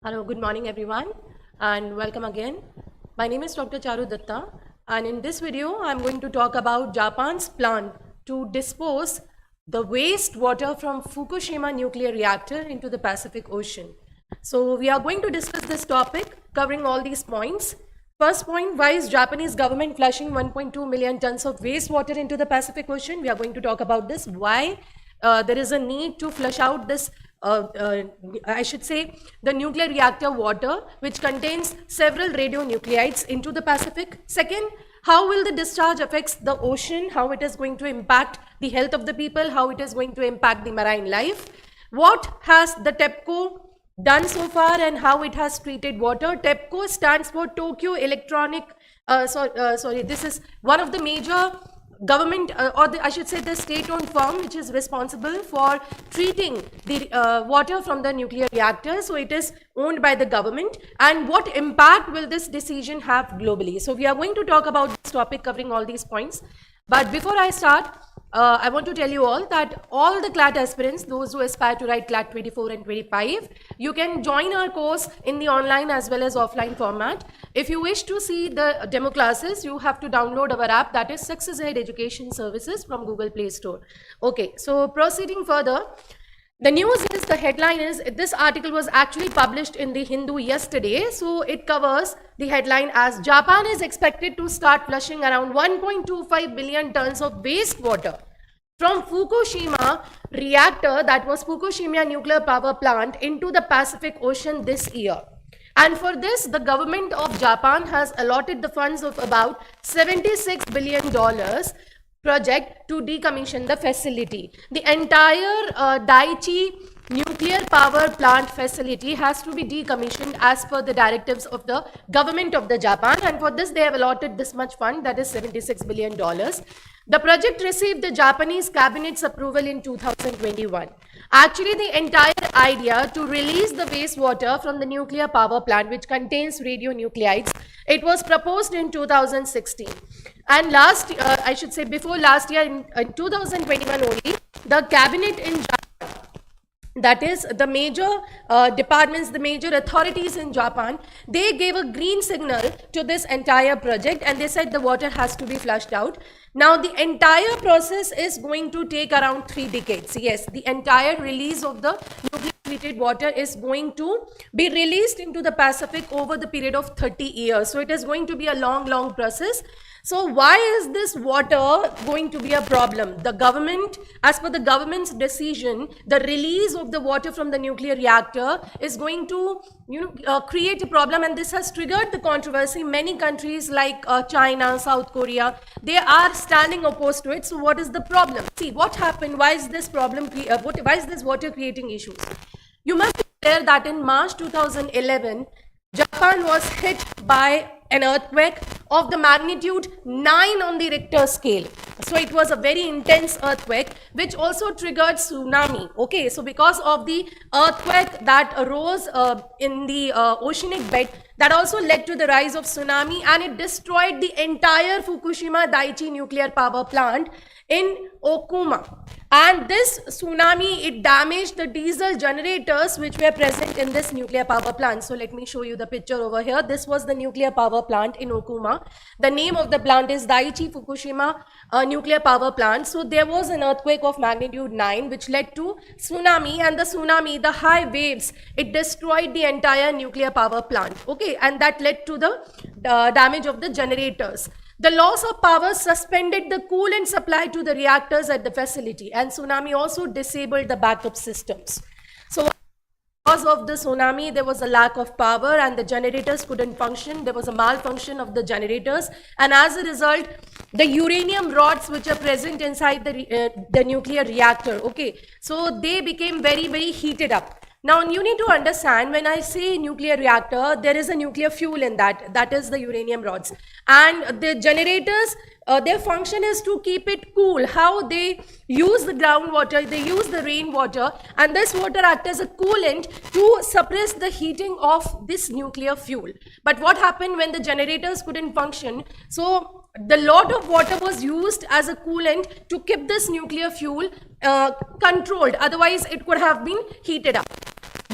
Hello, good morning everyone and welcome again. My name is Dr. Charu Datta and in this video I'm going to talk about Japan's plan to dispose the wastewater from Fukushima nuclear reactor into the Pacific Ocean. So we are going to discuss this topic covering all these points. First point, why is Japanese government flushing 1.2 million tons of wastewater into the Pacific Ocean? We are going to talk about this. Why there is a need to flush out this I should say the nuclear reactor water which contains several radionuclides into the Pacific. Second, how will the discharge affects the ocean, how it is going to impact the health of the people, how it is going to impact the marine life. What has the TEPCO done so far and how it has treated water. TEPCO stands for Tokyo Electronic, this is one of the major government I should say the state-owned firm which is responsible for treating the water from the nuclear reactor. So it is owned by the government. And what impact will this decision have globally? So we are going to talk about this topic covering all these points. But before I start, I want to tell you all that all the CLAT aspirants, those who aspire to write CLAT 24 and 25, you can join our course in the online as well as offline format. If you wish to see the demo classes, you have to download our app, that is Success Ahead Education Services from Google Play Store. Okay, so proceeding further, the news is, the headline is, this article was actually published in the Hindu yesterday. So it covers the headline as Japan is expected to start flushing around 1.25 billion tons of wastewater from Fukushima reactor, that was Fukushima nuclear power plant, into the Pacific Ocean this year. And for this, the government of Japan has allotted the funds of about $76 billion project to decommission the facility. The entire Daiichi nuclear power plant facility has to be decommissioned as per the directives of the government of the Japan, and for this they have allotted this much fund, that is $76 billion. The project received the Japanese cabinet's approval in 2021. Actually, the entire idea to release the wastewater from the nuclear power plant which contains radionuclides, it was proposed in 2016. And I should say before last year, in 2021 only, the cabinet in Japan, that is the major departments, the major authorities in Japan, they gave a green signal to this entire project and they said the water has to be flushed out. Now the entire process is going to take around 3 decades. Yes, the entire release of the nuclear treated water is going to be released into the Pacific over the period of 30 years. So it is going to be a long process. So why is this water going to be a problem? The government, as per the government's decision, the release of the water from the nuclear reactor is going to create a problem, and this has triggered the controversy. Many countries like China, South Korea, they are standing opposed to it. So what is the problem? See, what happened? Why is this problem? Why is this water creating issues? You must be aware that in March 2011, Japan was hit by an earthquake of the magnitude 9 on the Richter scale. So it was a very intense earthquake which also triggered tsunami. Okay, so because of the earthquake that arose in the oceanic bed, that also led to the rise of tsunami, and it destroyed the entire Fukushima Daiichi nuclear power plant in Okuma. And this tsunami, it damaged the diesel generators which were present in this nuclear power plant. So let me show you the picture over here. This was the nuclear power plant in Okuma. The name of the plant is Daiichi Fukushima nuclear power plant. So there was an earthquake of magnitude 9 which led to tsunami, and the tsunami, the high waves, it destroyed the entire nuclear power plant. Okay, and that led to the damage of the generators. The loss of power suspended the coolant supply to the reactors at the facility, and tsunami also disabled the backup systems. So because of the tsunami, there was a lack of power and the generators couldn't function. There was a malfunction of the generators, and as a result, the uranium rods which are present inside the nuclear reactor, okay, so they became very heated up. Now you need to understand, when I say nuclear reactor, there is a nuclear fuel in that is the uranium rods, and the generators, their function is to keep it cool. How they use the groundwater, they use the rainwater, and this water acts as a coolant to suppress the heating of this nuclear fuel. But what happened when the generators couldn't function? So the lot of water was used as a coolant to keep this nuclear fuel controlled, otherwise it could have been heated up.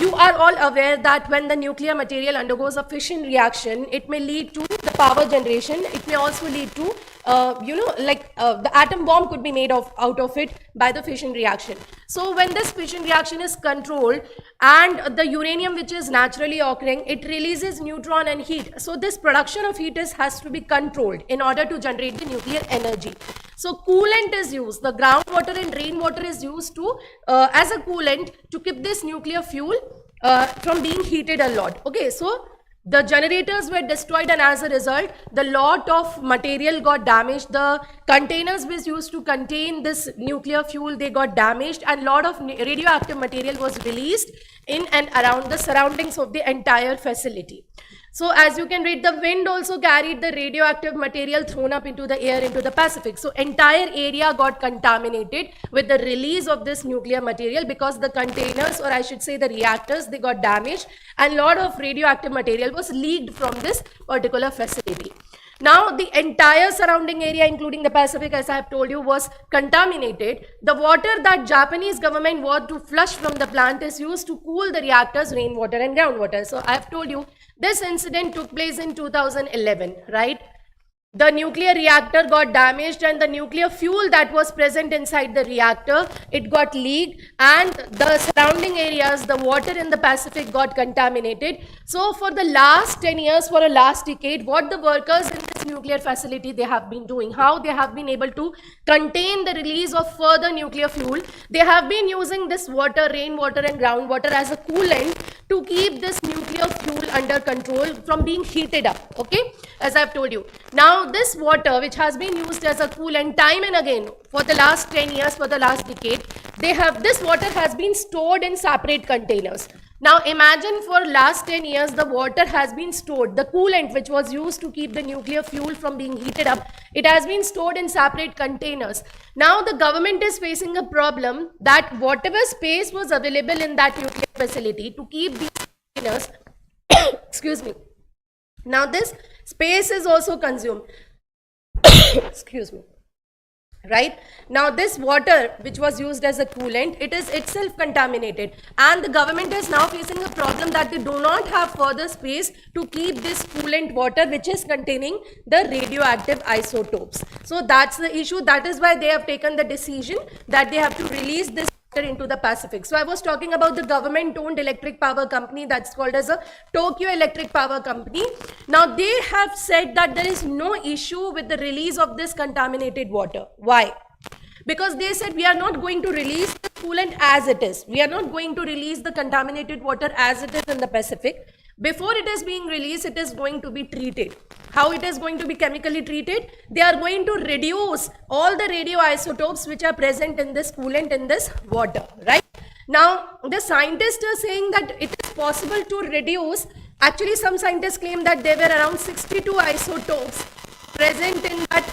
You are all aware that when the nuclear material undergoes a fission reaction, it may lead to the power generation. It may also lead to, the atom bomb could be made out of it by the fission reaction. So when this fission reaction is controlled and the uranium which is naturally occurring, it releases neutron and heat. So this production of heat has to be controlled in order to generate the nuclear energy. So coolant is used. The groundwater and rainwater is used to as a coolant to keep this nuclear fuel from being heated a lot. Okay, so the generators were destroyed, and as a result, the lot of material got damaged. The containers which used to contain this nuclear fuel, they got damaged, and lot of radioactive material was released in and around the surroundings of the entire facility. So as you can read, the wind also carried the radioactive material thrown up into the air into the Pacific. So entire area got contaminated with the release of this nuclear material, because the containers, or I should say the reactors, they got damaged, and lot of radioactive material was leaked from this particular facility. Now the entire surrounding area, including the Pacific, as I have told you, was contaminated. The water that Japanese government wanted to flush from the plant is used to cool the reactors, rainwater and groundwater. So I have told you this incident took place in 2011, right? The nuclear reactor got damaged, and the nuclear fuel that was present inside the reactor, it got leaked, and the surrounding areas, the water in the Pacific got contaminated. So for the last 10 years, for a last decade, what the workers in this nuclear facility they have been doing, how they have been able to contain the release of further nuclear fuel, they have been using this water, rainwater and groundwater as a coolant to keep this nuclear fuel under control from being heated up. Okay, as I've told you. Now this water, which has been used as a coolant time and again for the last 10 years, for the last decade, this water has been stored in separate containers. Now imagine for last 10 years the water has been stored, the coolant which was used to keep the nuclear fuel from being heated up, it has been stored in separate containers. Now the government is facing a problem that whatever space was available in that nuclear facility to keep these containers excuse me, now this space is also consumed. Excuse me. Right? Now this water which was used as a coolant, it is itself contaminated, and the government is now facing a problem that they do not have further space to keep this coolant water which is containing the radioactive isotopes. So that's the issue. That is why they have taken the decision that they have to release this into the Pacific. So I was talking about the government-owned electric power company that's called as a Tokyo Electric Power Company. Now they have said that there is no issue with the release of this contaminated water. Why? Because they said we are not going to release the coolant as it is. We are not going to release the contaminated water as it is in the Pacific. Before it is being released, it is going to be treated. How it is going to be chemically treated? They are going to reduce all the radioisotopes which are present in this coolant, in this water, right? Now, the scientists are saying that it is possible to reduce. Actually, some scientists claim that there were around 62 isotopes present in that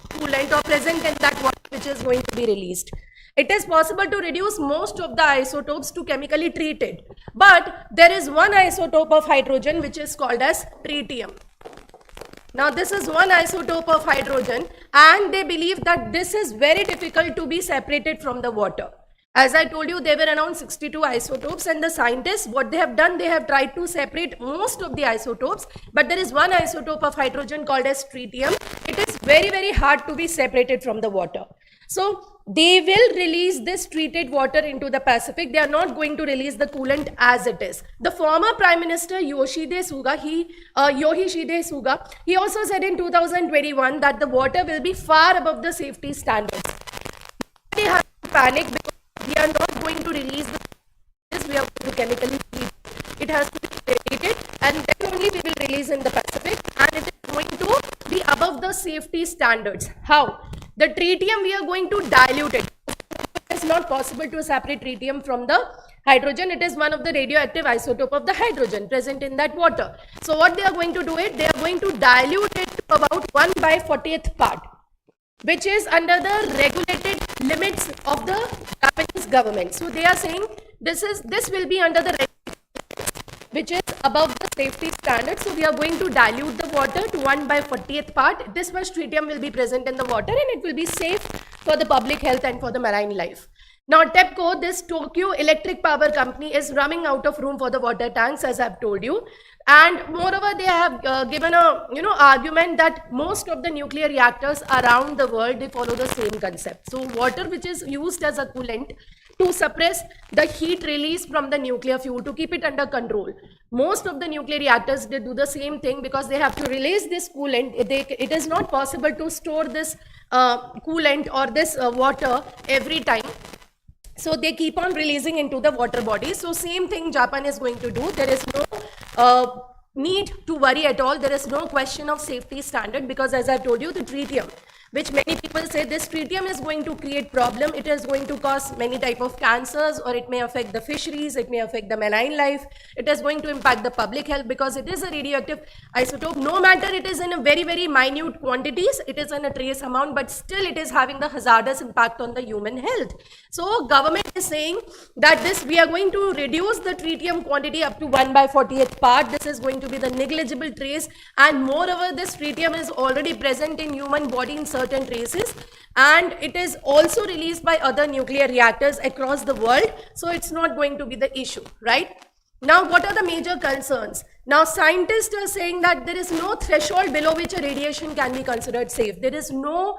coolant or present in that water which is going to be released. It is possible to reduce most of the isotopes to chemically treat it. But there is one isotope of hydrogen which is called as tritium. Now this is one isotope of hydrogen, and they believe that this is very difficult to be separated from the water. As I told you, there were around 62 isotopes, and the scientists, what they have done, they have tried to separate most of the isotopes, but there is one isotope of hydrogen called as tritium. It is very, very hard to be separated from the water. So they will release this treated water into the Pacific. They are not going to release the coolant as it is. The former Prime Minister Yoshihide Suga, he also said in 2021 that the water will be far above the safety standards. They have to panic because we are not going to release this. We are going to chemically treat it. It has to be treated, and then only we will release in the Pacific, and it is going to be above the safety standards. How? The tritium, we are going to dilute it. It's not possible to separate tritium from the hydrogen. It is one of the radioactive isotope of the hydrogen present in that water. So what they are going to do it, they are going to dilute it to about 1/40th part, which is under the regulated limits of the Japanese government. So they are saying this will be under the which is above the safety standard. So we are going to dilute the water to 1/40th part. This much tritium will be present in the water, and it will be safe for the public health and for the marine life. Now, TEPCO, this Tokyo Electric Power Company, is running out of room for the water tanks, as I've told you. And moreover, they have given a argument that most of the nuclear reactors around the world, they follow the same concept. So water which is used as a coolant to suppress the heat release from the nuclear fuel, to keep it under control. Most of the nuclear reactors, they do the same thing because they have to release this coolant. It is not possible to store this coolant or this water every time. So they keep on releasing into the water body. So same thing Japan is going to do. There is no need to worry at all. There is no question of safety standard, because as I told you, the tritium, which many people say this tritium is going to create problem. It is going to cause many type of cancers, or it may affect the fisheries, it may affect the marine life. It is going to impact the public health because it is a radioactive isotope. No matter it is in a very, very minute quantities, it is in a trace amount, but still it is having the hazardous impact on the human health. So government is saying that this, we are going to reduce the tritium quantity up to 1/48th part. This is going to be the negligible trace, and moreover, this tritium is already present in human body in certain traces, and it is also released by other nuclear reactors across the world. So it's not going to be the issue, right? Now, what are the major concerns? Now, scientists are saying that there is no threshold below which a radiation can be considered safe. There is no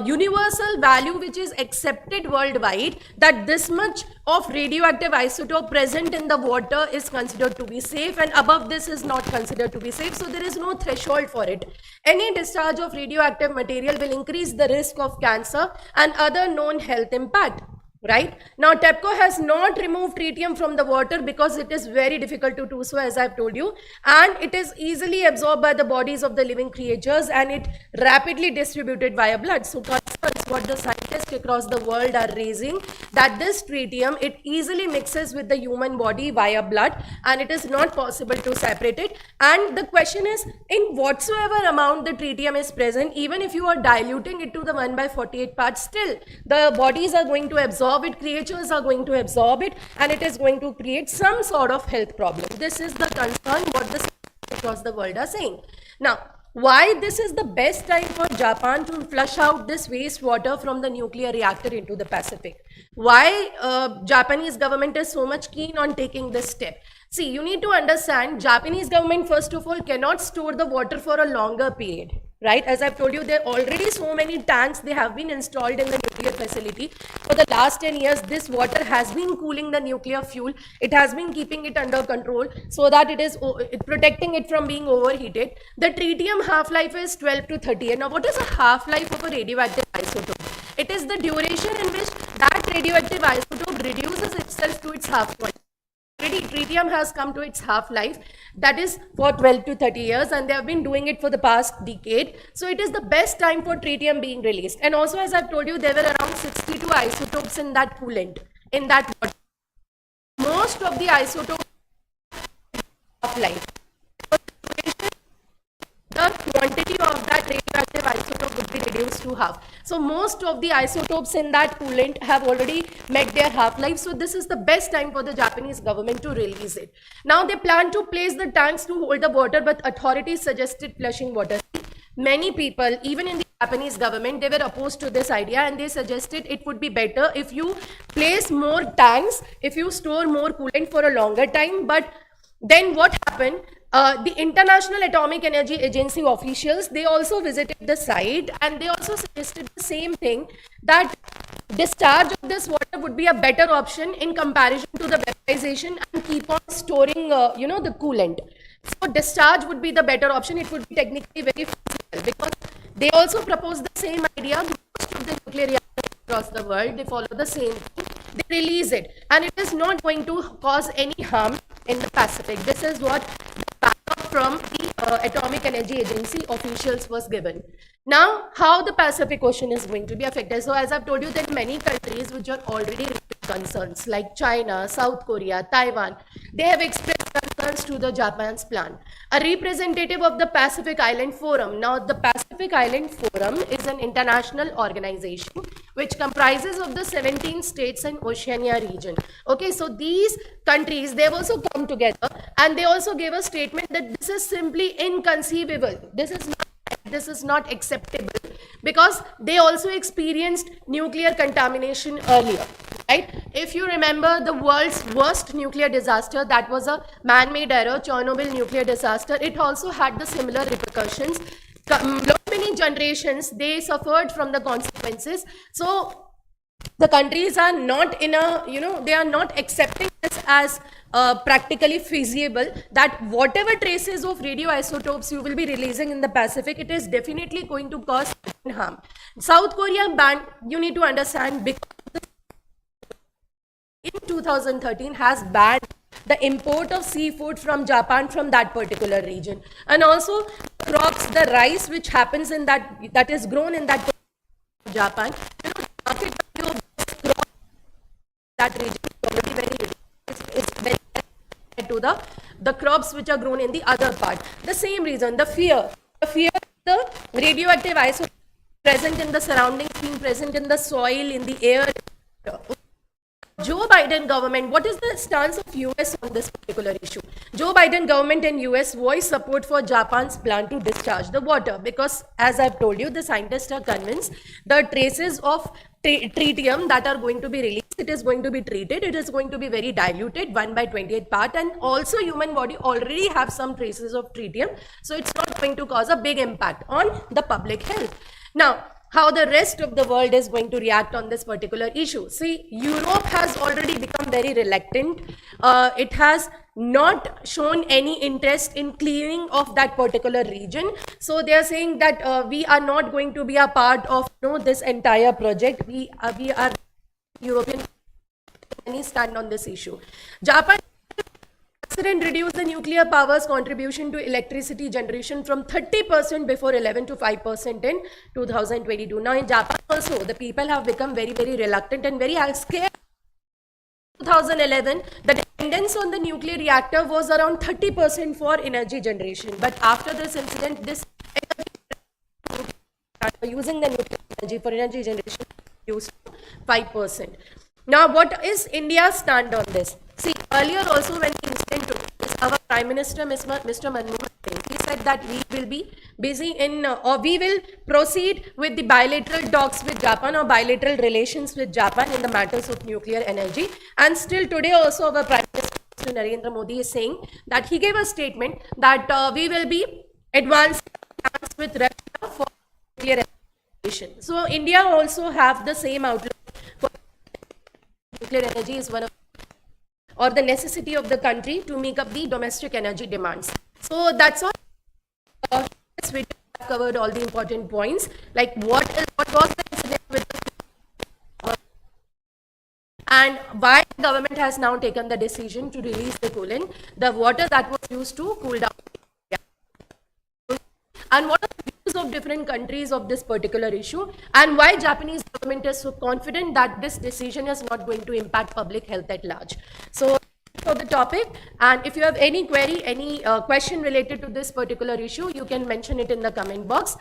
universal value which is accepted worldwide that this much of radioactive isotope present in the water is considered to be safe, and above this is not considered to be safe. So there is no threshold for it. Any discharge of radioactive material will increase the risk of cancer and other known health impact. Right now, TEPCO has not removed tritium from the water because it is very difficult to do so, as I've told you, and it is easily absorbed by the bodies of the living creatures, and it rapidly distributed via blood. So concerns what the scientists across the world are raising, that this tritium, it easily mixes with the human body via blood, and it is not possible to separate it. And the question is, in whatsoever amount the tritium is present, even if you are diluting it to the 1/48 part, still the bodies are going to absorb it, creatures are going to absorb it, and it is going to create some sort of health problem. This is the concern what the scientists across the world are saying. Now, why this is the best time for Japan to flush out this wastewater from the nuclear reactor into the Pacific? Why Japanese government is so much keen on taking this step? See, you need to understand, Japanese government first of all cannot store the water for a longer period. Right, as I've told you, there are already so many tanks they have been installed in the nuclear facility. For the last 10 years, this water has been cooling the nuclear fuel. It has been keeping it under control so that it is protecting it from being overheated. The tritium half-life is 12 to 30. And now, what is a half-life of a radioactive isotope? It is the duration in which that radioactive isotope reduces itself to its half-life. Already tritium has come to its half-life, that is for 12 to 30 years, and they have been doing it for the past decade. So it is the best time for tritium being released. And also, as I've told you, there were around 62 isotopes in that coolant, in that water. Most of the isotopes half-life. The quantity of that radioactive isotope would be reduced to half. So most of the isotopes in that coolant have already met their half-life. So this is the best time for the Japanese government to release it. Now they plan to place the tanks to hold the water, but authorities suggested flushing water. Many people, even in the Japanese government, they were opposed to this idea, and they suggested it would be better if you place more tanks, if you store more coolant for a longer time. But then what happened? The International Atomic Energy Agency officials, they also visited the site, and they also suggested the same thing, that discharge of this water would be a better option in comparison to the vaporization and keep on storing, the coolant. So discharge would be the better option. It would be technically very feasible, because they also proposed the same idea. Most of the nuclear reactors across the world, they follow the same thing. They release it, and it is not going to cause any harm in the Pacific. This is what the backup from the Atomic Energy Agency officials was given. Now, how the Pacific Ocean is going to be affected? So, as I've told you, there are many countries which are already raising concerns, like China, South Korea, Taiwan. They have expressed concerns to the Japan's plan. A representative of the Pacific Island Forum. Now, the Pacific Island Forum is an international organization which comprises of the 17 states and Oceania region. Okay, so these countries, they have also come together, and they also gave a statement that this is simply inconceivable. This is not acceptable, because they also experienced nuclear contamination earlier. right? If you remember the world's worst nuclear disaster, that was a man-made error, Chernobyl nuclear disaster. It also had the similar repercussions. Many generations, they suffered from the consequences. So the countries are not in a, they are not accepting this as practically feasible, that whatever traces of radioisotopes you will be releasing in the Pacific, it is definitely going to cause harm. South Korea banned, you need to understand, because in 2013 has banned the import of seafood from Japan, from that particular region. And also crops, the rice which happens in that is grown in that Japan, market value of this crop, that region is already very, it's very to the crops which are grown in the other part. The same reason, the fear the radioactive isotope present in the surroundings, being present in the soil, in the air. Joe Biden government, what is the stance of US on this particular issue? Joe Biden government and US voice support for Japan's plan to discharge the water, because as I've told you, the scientists are convinced the traces of tritium that are going to be released, it is going to be treated, it is going to be very diluted, 1/28 part, and also human body already have some traces of tritium, so it's not going to cause a big impact on the public health. Now, how the rest of the world is going to react on this particular issue. See, Europe has already become very reluctant. It has not shown any interest in clearing of that particular region. So they are saying that we are not going to be a part of this entire project. We are European stand on this issue. Japan accident reduced the nuclear power's contribution to electricity generation from 30% before 11 to 5% in 2022. Now in Japan also, the people have become very, very reluctant and very scared. 2011, the dependence on the nuclear reactor was around 30% for energy generation. But after this incident, this using the nuclear energy for energy generation reduced to 5%. Now, what is India's stand on this? See, earlier also when the incident took place, our Prime Minister, Mr. Manmohan Singh, he said that we will be busy in, or we will proceed with the bilateral talks with Japan, or bilateral relations with Japan in the matters of nuclear energy. And still today also our Prime Minister, Mr. Narendra Modi, is saying that he gave a statement that we will be advancing plans with Russia for nuclear energy. So India also have the same outlook for nuclear energy is one of, or the necessity of the country to make up the domestic energy demands. So that's all. This video I've covered all the important points, like what was the incident with the, and why the government has now taken the decision to release the coolant, the water that was used to cool down, and what are the views of different countries of this particular issue, and why Japanese government is so confident that this decision is not going to impact public health at large. So for the topic, and if you have any query, any question related to this particular issue, you can mention it in the comment box.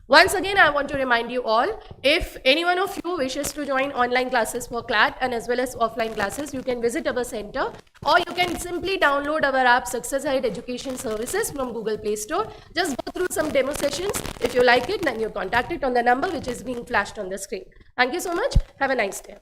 Once again, I want to remind you all, if any one of you wishes to join online classes for CLAT and as well as offline classes, you can visit our center, or you can simply download our app Success Ahead Education Services from Google Play Store. Just go through some demo sessions. If you like it, then you contact it on the number which is being flashed on the screen. Thank you so much. Have a nice day.